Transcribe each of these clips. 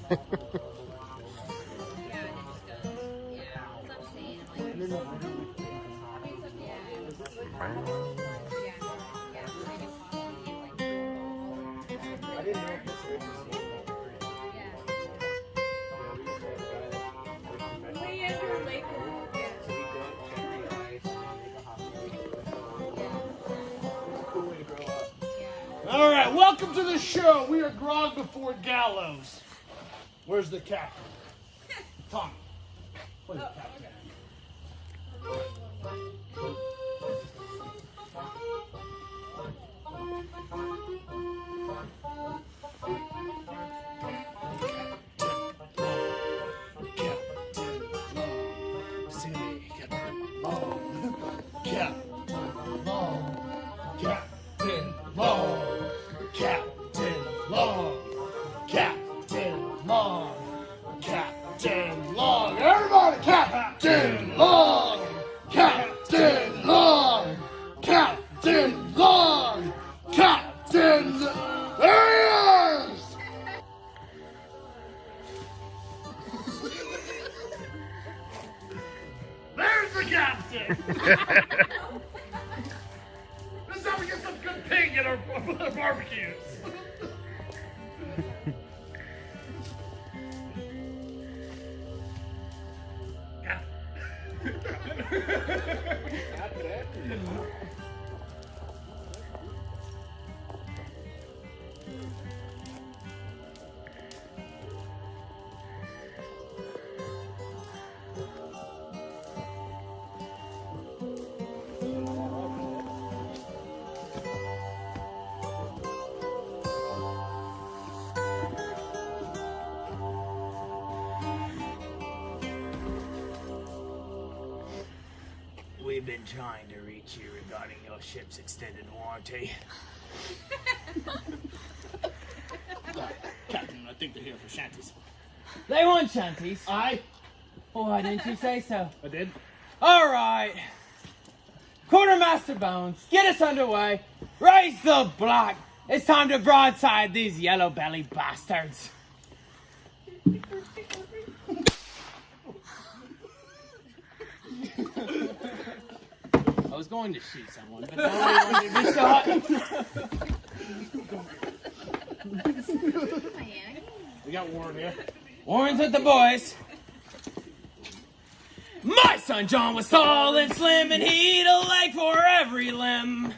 All right, welcome to the show. We are Grog before Gallows. Where's the captain? Tyme. Where's the captain? Captain Long. Everybody, Captain Long. Captain Long. Captain Long. Captain. There he is. There's the captain. This is how we get some good pig in our barbecues. We've been trying to reach you regarding your ship's extended warranty. Captain, I think they're here for shanties. They want shanties? Aye. Why didn't you say so? I did. All right. Quartermaster Bones, get us underway. Raise the block. It's time to broadside these yellow-bellied bastards. I was going to shoot someone, but nobody wanted to be shot. We got Warren here. Warren's with the boys. My son John was tall and slim, and he'd a leg for every limb.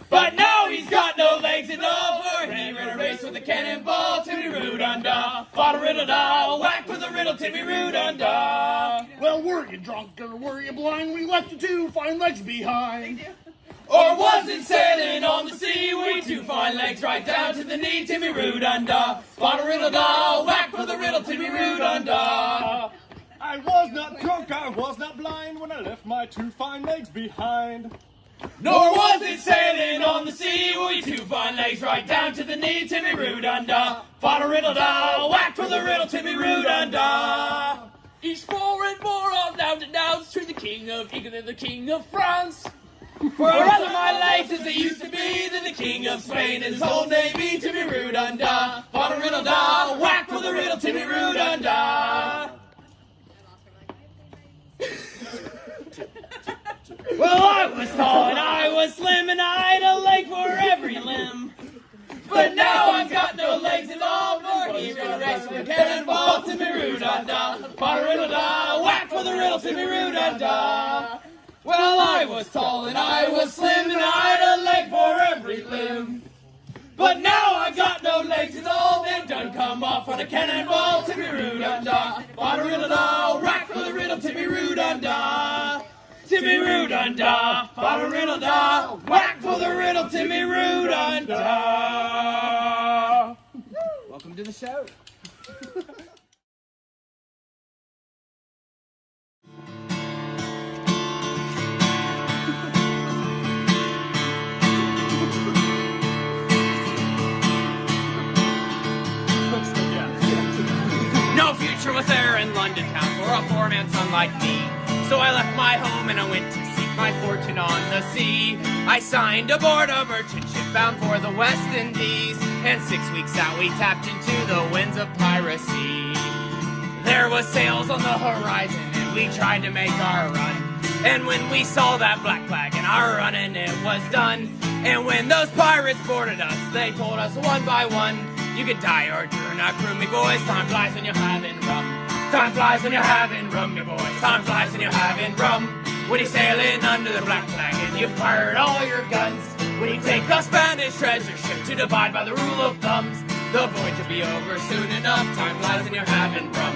But now he's got no legs at all, for he ran a race with a cannonball. Timmy Roo-dun-dah, fought a riddle-dah, whack for the riddle, Timmy Roo-dun-dah. Well, were you drunk or were you blind? We left you two fine legs behind. Or was it sailing on the sea? We two fine legs right down to the knee, Timmy Roo-dun-dah, fought a riddle-dah, whack for the riddle, Timmy Roo-dun-dah. I was not drunk, I was not blind when I left my two fine legs behind. Nor was it sailing on the sea, we two fine legs right down to the knee, Timmy Roo-dun-dah, fought a riddle-dah, whack for the riddle, Timmy Roo-dun-dah. Each four and more on down to downs to the king of England and the king of France. For I'd rather my legs as they used to be than the king of Spain and his whole navy, Timmy Roo-dun-dah, fought a riddle-dah, whack for the riddle, Timmy Roo-dun-dah. Well, I was tall and I was slim and I had a leg for every limb. But now I've got no legs at all, for he ran a race with a cannonball, Timmy Roo-dun-dah, fought a riddle-dah, whack for the riddle, Timmy Roo-dun-dah. Well, I was tall and I was slim and I had a leg for every limb. But now I've got no legs at all, they've done come off on a cannonball, Timmy Roo-dun-dah, fought a riddle-dah, whack for the riddle, Timmy Roo-dun-dah. Timmy Roo-dun-dah, fought a riddle-dah, whack for the riddle, Timmy Roo-dun-dah. Welcome to the show. No future was there in London town for a poor man son like me. So I left my home and I went to seek my fortune on the sea. I signed aboard a merchant ship bound for the West Indies, and 6 weeks out we tapped into the winds of piracy. There was sails on the horizon, and we tried to make our run. And when we saw that black flag in our running, it was done. And when those pirates boarded us, they told us one by one, you could die or turn a crew, me boys. Time flies when you're having rum. Time flies when you're having rum, me boys. Time flies when you're having rum. When you're sailing under the black flag and you fired all your guns. When you take a Spanish treasure ship to divide by the rule of thumbs. The voyage will be over soon enough. Time flies when you're having rum.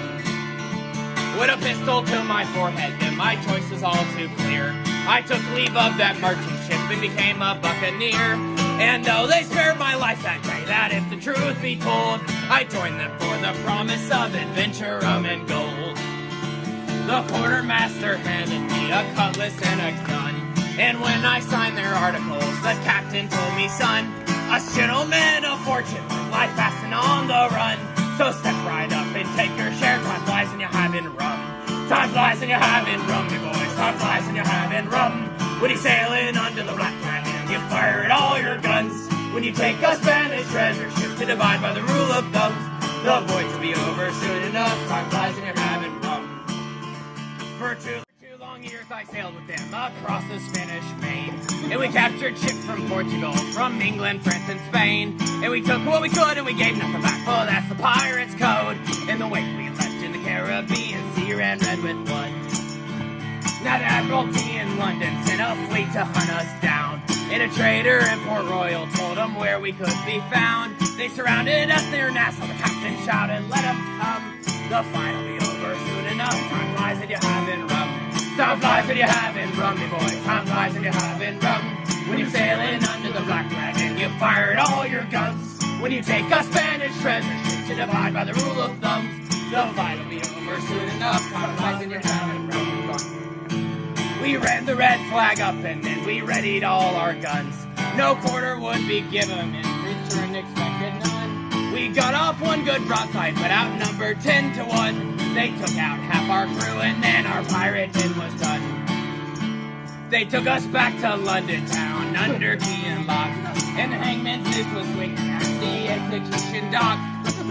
With a pistol to my forehead, then my choice was all too clear. I took leave of that merchant ship and became a buccaneer. And though they spared my life that day, that if the truth be told, I joined them for the promise of adventure, rum, and gold. The quartermaster handed me a cutlass and a gun. And when I signed their articles, the captain told me, son, us gentlemen of fortune life fast and on the run. So step right up and take your share. Time flies when you're having rum. Time flies when you're having rum, me boys. Time flies when you're having rum. When you're sailing under the black flag and you fire at all your guns. When you take a Spanish treasure ship to divide by the rule of thumbs. The voyage will be over soon enough. Time flies when you're having rum. For two long years I sailed with them across the Spanish Main. And we captured ships from Portugal, from England, France, and Spain. And we took what we could and we gave nothing back. Oh, that's the pirate's code. And the wake we left in the Caribbean Sea ran red with blood. Now the Admiralty in London sent a fleet to hunt us down. And a trader in Port Royal told them where we could be found. They surrounded us near Nassau. The captain shouted, let them come. The fight will be over soon enough. Time flies and you're having rum. Time flies when you're having rum, me boys. Time flies when you're having rum. When you're sailing under the black flag and you fired all your guns. When you take a Spanish treasure ship to divide by the rule of thumbs. The fight will be over soon enough. Time flies when you're having rum. We ran the red flag up and then we readied all our guns. No quarter would be given in return, expected none. We got off one good broadside, but outnumbered 10 to 1. They took out half our crew and then our pirating was done. They took us back to London town under key and lock. And the hangman's noose was swinging at the execution dock.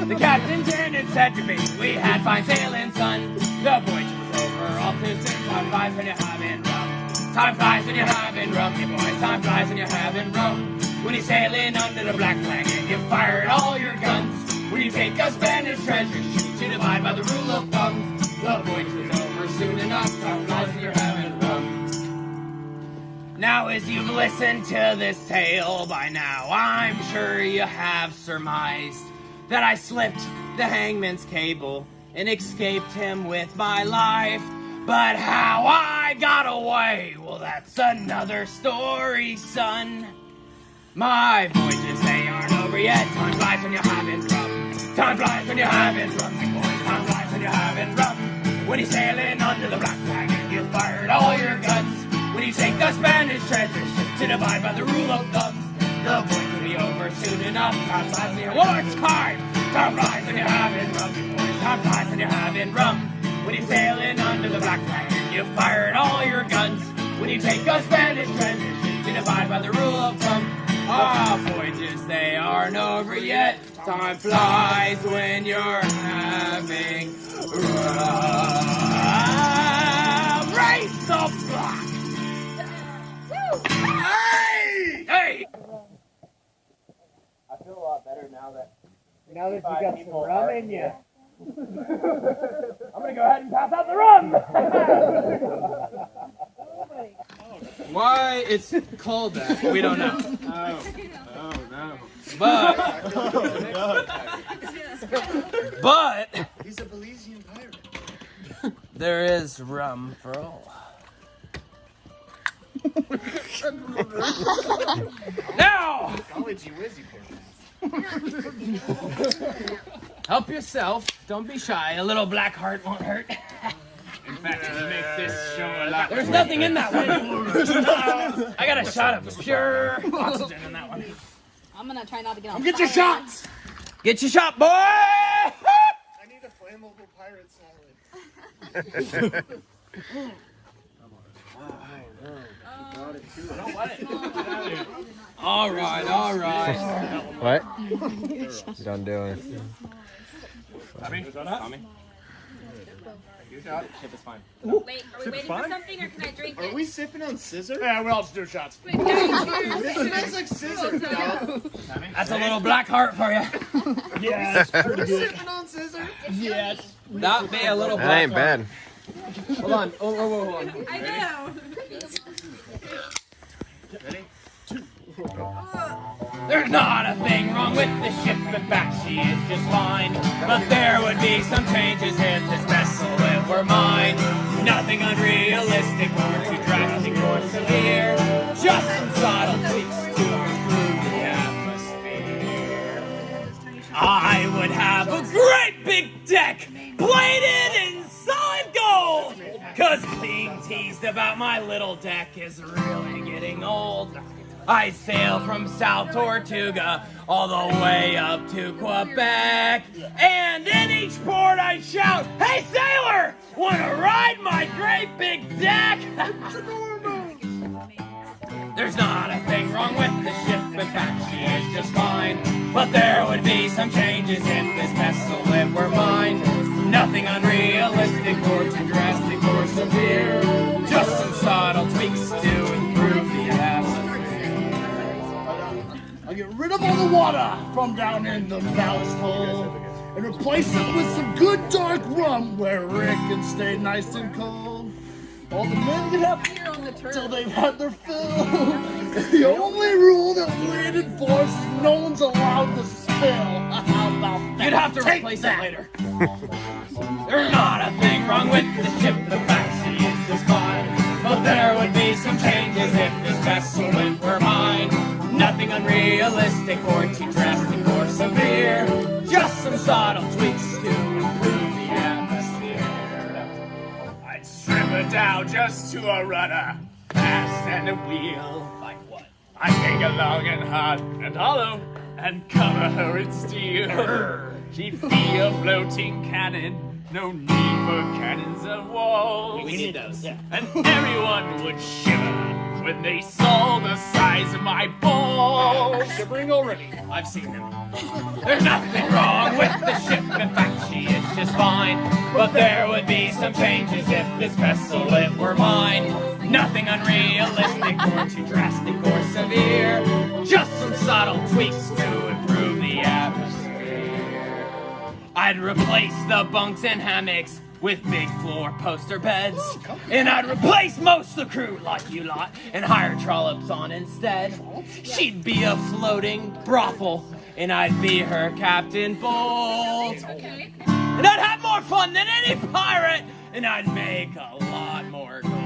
The captain turned and said to me, we had fine sailing, son. The voyage was over all too soon. Time flies when you're having rum. Time flies when you're having rum, you boys. Time flies when you're having rum. When you're sailing under the black flag and you fired all your guns. When you take a Spanish treasure ship to divide by the rule of thumbs. The voyage is over soon enough. Time flies when you're having rum. Now as you've listened to this tale by now, I'm sure you have surmised that I slipped the hangman's cable and escaped him with my life. But how I got away, well, that's another story, son. My voyages, they aren't over yet. Time flies when you're having rum. Time flies when you're having rum, my boys. Time flies when you're having rum. When you're sailing under the black flag and you fired all your guns. When you take a Spanish treasure ship to divide by the rule of thumbs. The voyage will be over soon enough. Time flies when you're one more time. Time flies when you're having rum, my boys. Time flies when you're having rum. When you're sailing under the black flag and you fired all your guns. When you take a Spanish treasure ship to divide by the rule of thumb. Our voyages, they aren't over yet. Time flies when you're having rum. Raise the block! Hey! Hey! I feel a lot better now that you got some rum in you. I'm gonna go ahead and pass out the rum! Why it's called that, we don't know. Oh no. But he's a Belizean pirate. there is rum for all. Now! Golly gee whizzy, Help yourself. Don't be shy. A little black heart won't hurt. In fact, it'll make this show a lot. There's nothing in that one. I got a shot of pure oxygen in that one. I'm gonna try not to get on Get your shots! Get your shot, boy! I need a flammable pirate salad. All right. What? Don't do it. Tommy? Ship is fine. Wait, are we waiting for something or can I drink it? Are we sipping on scissor? Yeah, we all just do shots. Wait, can I cheers? This smells like scissor. That's a little black heart for you. Yeah, that's pretty good. Sipping on scissor? Yes. That be a little black That ain't bad. Hold on. Oh, hold on. I know. There's not a thing wrong with the ship. In fact, she is just fine. But there would be some changes if this vessel it were mine. Nothing unrealistic or too drastic or severe. Just some subtle tweaks to improve the atmosphere. I would have a great big deck plated in solid gold. 'Cause being teased about my little deck is really getting old. I sail from South Tortuga all the way up to Quebec. And in each port I shout, "Hey sailor, wanna ride my great big deck?" There's not a thing wrong with the ship, in fact she is just fine. But there would be some changes if this vessel it were mine. Nothing unrealistic or too drastic or severe. Just some subtle tweaks to improve the atmosphere. I'll get rid of all the water from down in the ballast hole and replace it with some good dark rum where Rick can stay nice and cold. All the men get up till they've had their fill. The only rule that we enforce is no one's allowed to spill. How about that? You'd have to replace it later. There's not a thing wrong with the ship, the fact she is just fine. But there would be some changes if this vessel it were mine. Nothing unrealistic or too drastic or severe. Just some subtle tweaks to improve the atmosphere. I'd strip her down just to a rudder, mast and a wheel. Like what? I'd take her long and hard and hollow and cover her in steel. She'd be a floating cannon, no need for cannons of walls. We need those. Yeah. And everyone would shiver when they saw the size of my balls. Shivering already. I've seen them. There's nothing wrong with the ship, in fact she is just fine. But there would be some changes if this vessel it were mine. Nothing unrealistic or too drastic or severe. Just some subtle tweaks to improve the atmosphere. I'd replace the bunks and hammocks with big floor poster beds. And I'd replace most of the crew like you lot and hire trollops on instead. She'd be a floating brothel and I'd be her Captain Bolt. And I'd have more fun than any pirate and I'd make a lot more gold.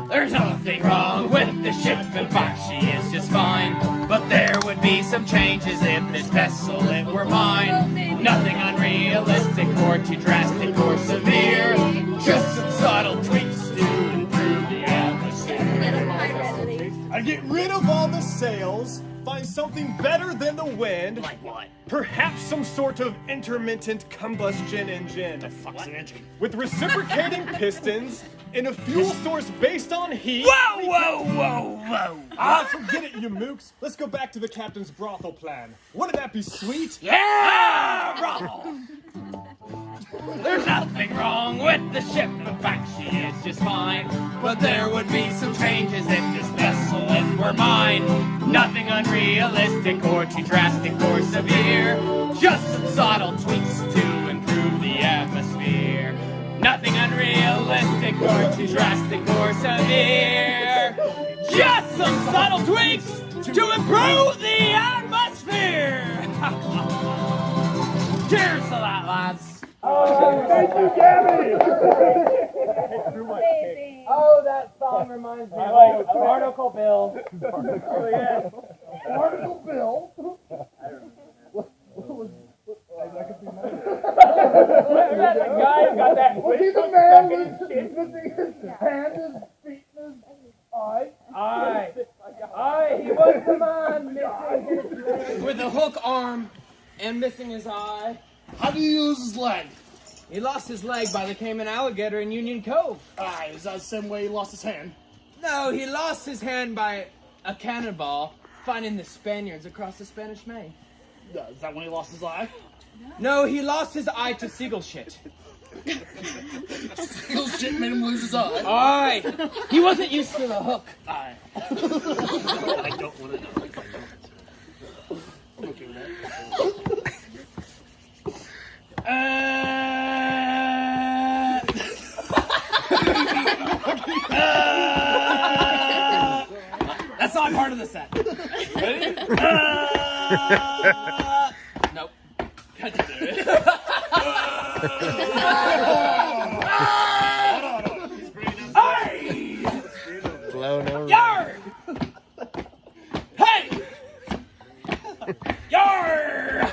There's nothing wrong with the ship, in fact she is just fine. But there would be some changes if this vessel it were mine. Nothing unrealistic or too drastic or severe. Just some subtle tweaks to improve the atmosphere. I get rid of all the sails, find something better than the wind. Like what? Perhaps some sort of intermittent combustion engine. The fuck's an engine? With reciprocating pistons and a fuel source based on heat. Whoa! Ah, forget it, you mooks. Let's go back to the captain's brothel plan. Wouldn't that be sweet? Yeah! Bravo! There's nothing wrong with the ship, in fact she is just fine. But there would be some changes if this vessel it were mine. Nothing unrealistic or too drastic or severe. Just some subtle tweaks to improve the atmosphere. Nothing unrealistic or too drastic or severe. Just some subtle tweaks to improve the atmosphere. Cheers to that, lads. Thank you, Gabby! Oh, that song reminds me of Barnacle Bill. Oh, yeah. Article Bill. That guy got that. Was he the man with missing his hand, his feet, and his eye? Aye, he was the man missing his leg. With a hook arm and missing his eye. How do you use his leg? He lost his leg by the Cayman alligator in Union Cove. Aye, is that the same way he lost his hand? No, he lost his hand by a cannonball finding the Spaniards across the Spanish Main. Is that when he lost his eye? No, he lost his eye to seagull shit. Seagull shit made him lose his eye. Aye. He wasn't used to the hook. Aye. I don't want to know. I'm okay with that. That's not part of the set. Ready? Nope. Blown over. Yar! Hey! Yar!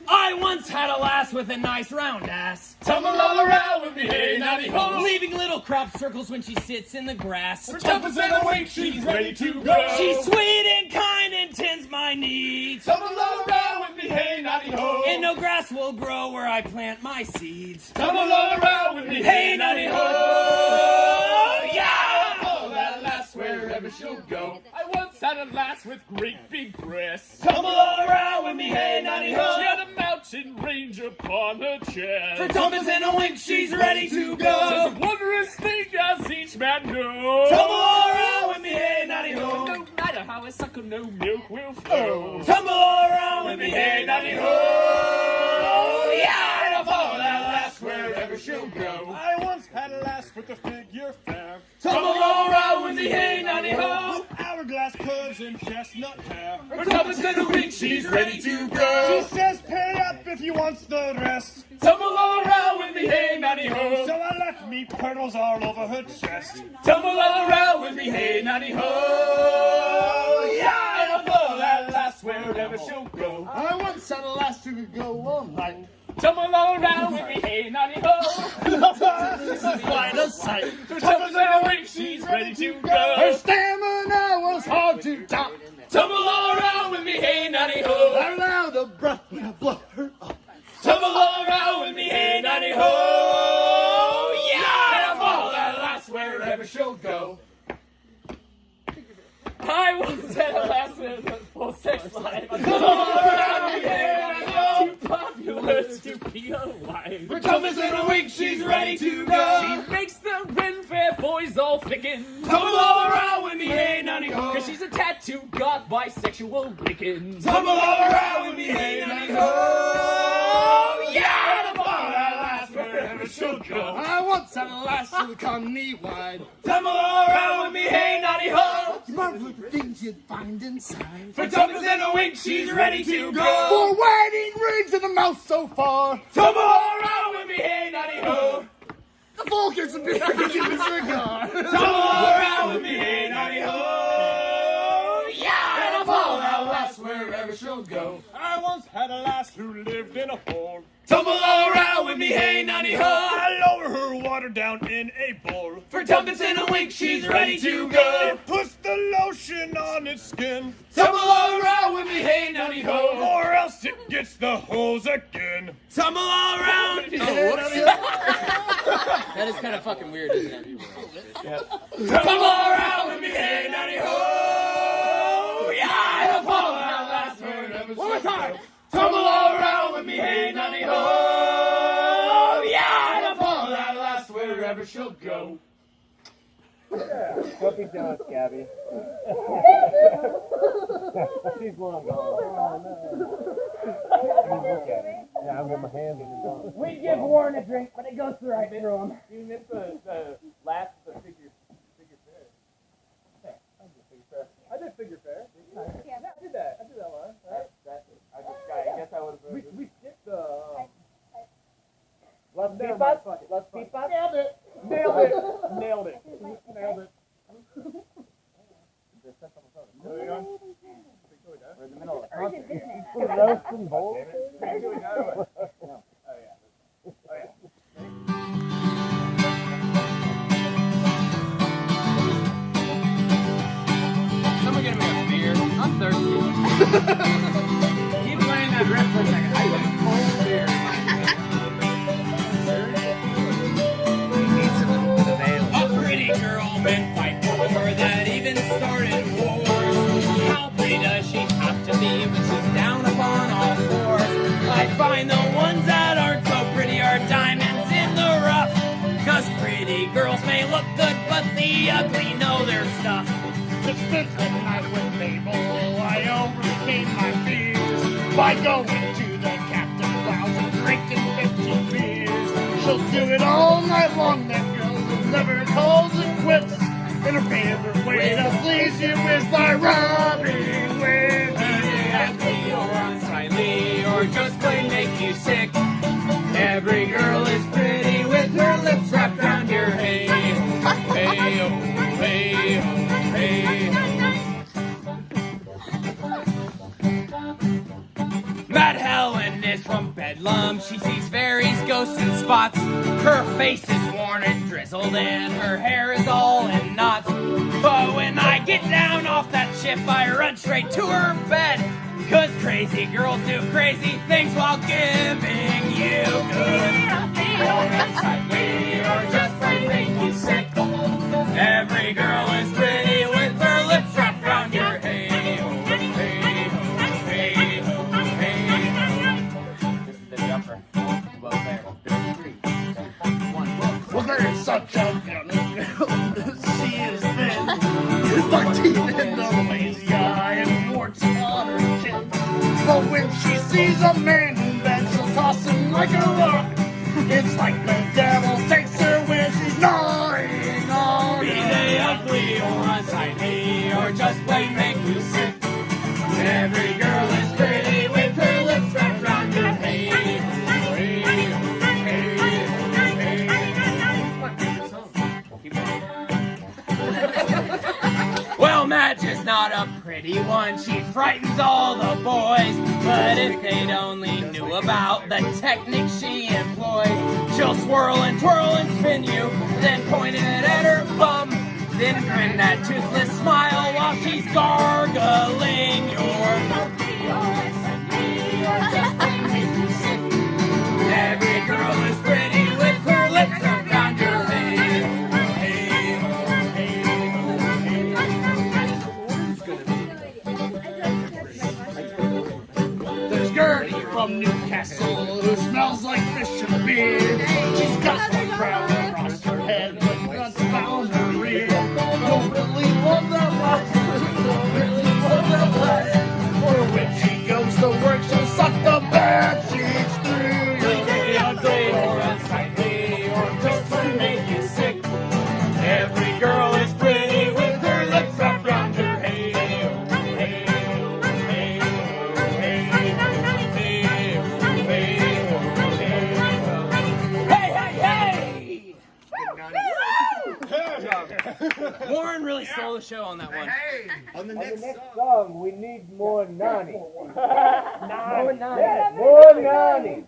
I once had a lass with a nice round ass. Tumble all around with me, hey, nonny ho. Leaving little crop circles when she sits in the grass. For 10% awake, she's ready to go. She's sweet and kind and tends my needs. Tumble all around with me, hey, nonny ho. And no grass will grow where I plant my seeds. Tumble all around with me, hey, nonny ho. Yeah! Oh, that lass wherever she'll go. I once had a lass with great big breasts. Tumble all around with me, hey, nonny ho. She had a mountain range upon her chest. For tumbers and a wink, she's ready to go. It's a wondrous thing as each man knows. Tumble all around with me, hey, nonny ho. No matter how I suckle, no milk will flow. Tumble all around With me, hey, nonny ho. Yeah, and I'll follow that lass wherever she'll go. I once had a lass with a figure fair. Tumble all around with me, hey, nonny ho. With hourglass curves and chestnut hair. For tumbers and a wink, she's ready to go. She says pay up if you want the rest. Tumble all around with me, hey, nonny ho. So I left me pearls all over her chest. Tumble all around with me, hey, nonny ho. Yeah, and I'll follow that lass wherever she'll go. I once had a lass who could go all night. Tumble all around with me, hey, nonny ho. Quite a sight. For tumbers and a wink, she's ready to Her go. stamina was hard to top. Tumble all around with me, hey, nonny ho. I allowed the breath when I blow her up. Tumble all around with me, hey, nonny ho. Yeah, and I'll follow that lass wherever she'll go. I once had a lass with a full sex life. Tumble all around me, hey, nonny ho. Too popular to be alive. For tumbers and a wink, she's ready to go. She makes the Ren Fair boys all thicken. Tumble all around with me, hey, nonny ho. Cause she's a tattooed goth bisexual Wiccan. Tumble all around with me, hey, nonny ho. Yeah, and I'll follow that lass wherever she'll go. I once had a lass who would come knee-wide. Tumble all around with me, hey, nonny ho. You marvel at the things you'd find inside. For tumbers and a wink, she's ready to go. For wedding rings and a mouth so far. Tumble all around with me, hey, nonny ho. The folk gets a beer and a cigar. Tumble all around with me, hey, nonny ho. Yeah, and I'll follow that lass wherever she'll go. I once had a lass who lived in a hole. Tumble all around with me, hey, nonny ho. I lower her water down in a bowl. For tumbers and a wink, she's ready to go. It puts the lotion on its skin. Tumble all around with me, hey, nonny ho. Or else it gets the hose again. Tumble all around. That is kind of fucking weird, isn't it? Tumble all around with me, hey, nonny ho. Yeah, and I'll follow that lass wherever one more time. Tumble all around with me, hey, nonny ho. Yeah, and I'll follow that lass wherever she'll go. Puppy donuts, Gabby. She's long gone. Oh, no. Look at it. Yeah, I've got my hands in his arm. We give Warren a drink, but it goes right through him. You missed the last figure fair. Okay, I did figure fair. I did figure fair. Yeah, I did that. I did that one. Right? I guess I would have. We skipped the. Let's beep up. Let's beep up. Nailed it. Nailed it. Nailed it. Nailed it. Where are we going? We're in the middle of it. Roast and bowl. Oh, yeah. Oh, yeah. Someone get me a beer. I'm thirsty. Keep playing that riff for a second. I got a cold beer. I find the ones that aren't so pretty are diamonds in the rough. 'Cause pretty girls may look good, but the ugly know their stuff. Just this night with Mabel, I overcame my fears by going to the Captain Lounge and drinking 15 beers. She'll do it all night long, that girl who never calls it quits. And her favorite way to please you is by rubbing with you. Or unsightly, or just plain make you sick. Every girl is pretty with her lips wrapped around your hey, hey, oh, hey, oh, hey. Mad Helen is from Bedlam. She sees fairies, ghosts, and spots. Her face is worn and drizzled, and her hair is all in knots. But when I get down off that ship, I run straight to her bed. 'Cause crazy girls do crazy things while giving you good. Or just plain make you sick. Every girl is pretty with her lips wrapped around your hey, oh, hey, oh, hey, oh, hey. This is the jumper. Well, there. Well, there's such a girl. She is thin. Like teeth in the lazy eye and warts on her chin. But when she sees a man in bed, she'll toss him like a rock. It's like the devil takes her when she's gnawing on Be they ugly or unsightly or just plain make you sick. Every girl is pretty with her lips wrapped around your hey, hey, hey, hey. Well, Madge is not a pretty one. She frightens all the boys. But if they'd only knew about the technique she employs, she'll swirl and twirl and spin you, then point it at her bum, then grin that toothless smile while she's gargling your Every girl is pretty with her lips around your head. There's Gertie from Newcastle who smells like fish and beer. She's got one crown across her head with nuts around her rear. Don't really want that life. Don't really want that life. Or when she goes to work, she'll suck the bad sheets through your Ugly or unsightly or just to make you sick. Every girl is pretty with her lips wrapped around her hey, oh, hey, oh, hey, oh, hey, oh, hey, oh, hey, hey, hey, hey! Warren really stole the show on that one. On the next song, we need more Nonny. More Nonny.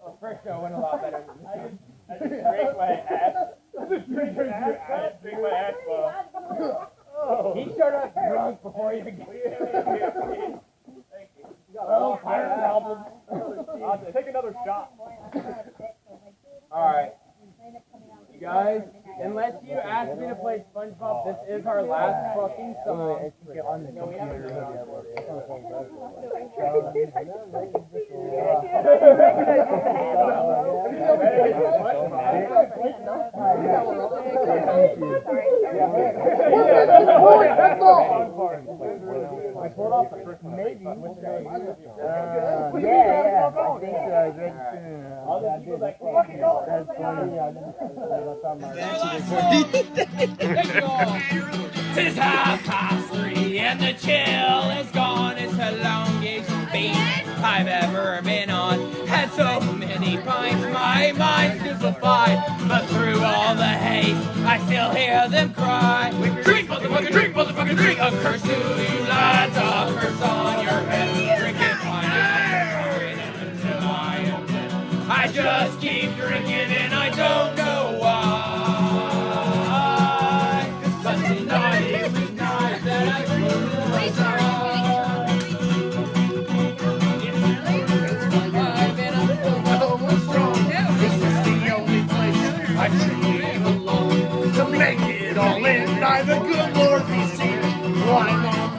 Oh, first show went a lot better. I just drank my ass. I just drank my ass. Oh. He showed up drunk before you began. Thank you. Oh, pirate album. I'll take another shot. Alright. You guys, unless you ask me to play SpongeBob, this is our last fucking song. No, we haven't done it. I pulled off the first maybe. Yeah, I think so. Thank you all. 'Tis 3:30 and the chill is gone. It's the longest beat I've ever been on. Had so many pints, my mind's stupefied. But through all the hate, I still hear them cry. Drink, motherfucker, drink, motherfucker, drink. A curse to you lads, a curse on your head. Drinking wine until I am dead. I just keep drinking and I don't know why. But tonight is the night that I feel I truly belong to make it all in. By the good Lord be seen. Why not?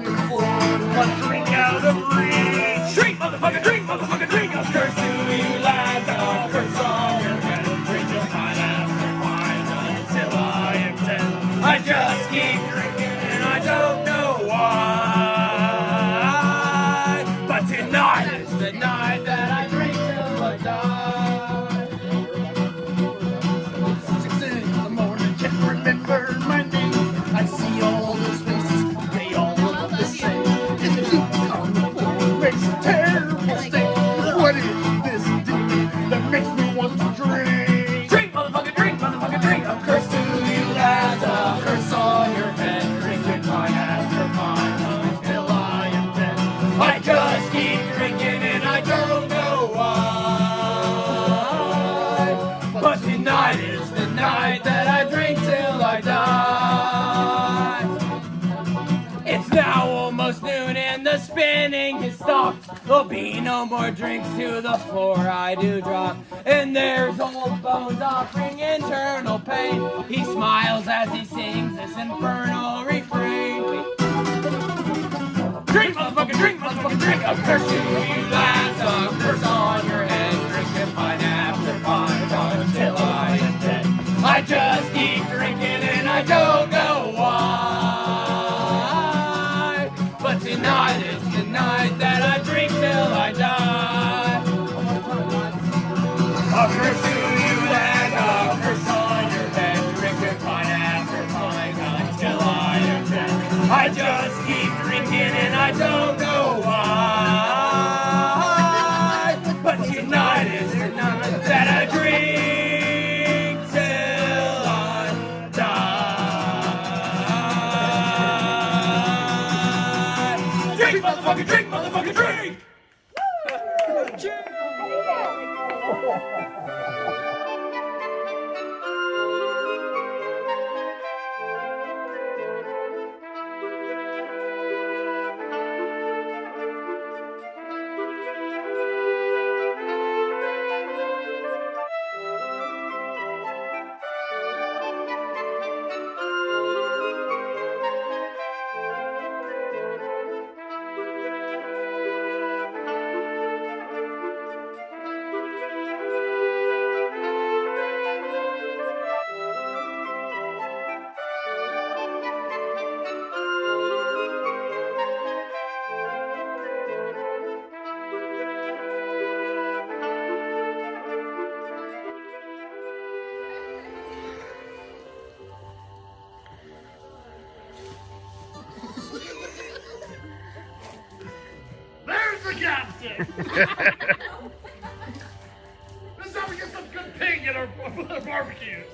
almost noon and the spinning has stopped. There'll be no more drinks to the floor I do drop. And there's old Bones offering internal pain. He smiles as he sings this infernal refrain. Drink, motherfucker, drink, motherfucker, drink. A curse to you, that's a curse on your head. Drinking pint after pint until I am dead. I just keep drinking and I don't know why. But tonight is the night that I drink till I die. A curse to you and a curse on your head. Drinking pint after pint until I am dead. I just keep drinking and I don't know why. But tonight is the night that I drink till I die. Drink, motherfucker, drink, motherfucker, drink! There's the captain! This is how we get some good pig in our barbecues.